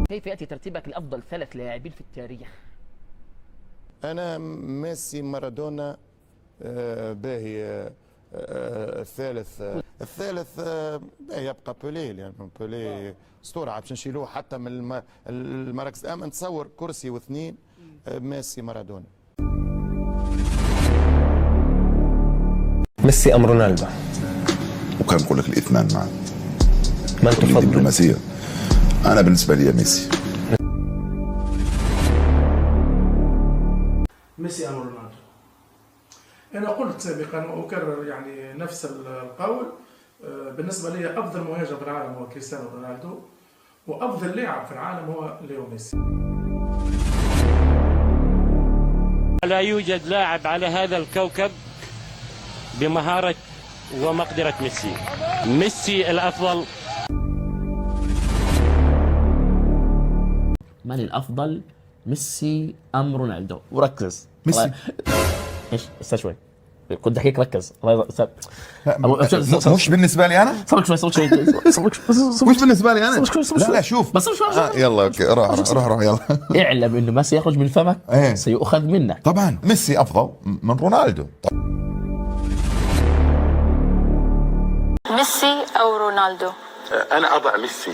كيف يأتي ترتيبك لأفضل 3 لاعبين في التاريخ؟ أنا ميسي، مارادونا، باهي، الثالث يبقى بوليه، لأن بوليه أسطورة باش نشيلوه حتى من المراكز. أما نتصور كرسي واثنين، ميسي مارادونا. ميسي أم رونالدو؟ وكان نقول لك الاثنان معا. من تفضل؟ دبلوماسية. أنا بالنسبة لي ميسي. ميسي أم رونالدو؟ أنا قلت سابقا وأكرر يعني نفس القول. بالنسبة لي أفضل مهاجم في العالم هو كريستيانو رونالدو، وأفضل لاعب في العالم هو ليو ميسي. لا يوجد لاعب على هذا الكوكب بمهارة ومقدرة ميسي. ميسي الأفضل. من الأفضل، ميسي أم رونالدو؟ وركز ميسي. ايش استنى شوي، كنت احكيك ركز. الله مش بالنسبة لي أنا؟ صبرك شوي مش بالنسبة لي أنا؟ لا لا شوف بس يلا اوكي، روح يلا. اعلم انه ما سيخرج من فمك سيؤخذ منك. طبعا ميسي أفضل من رونالدو. ميسي أو رونالدو؟ أنا أضع ميسي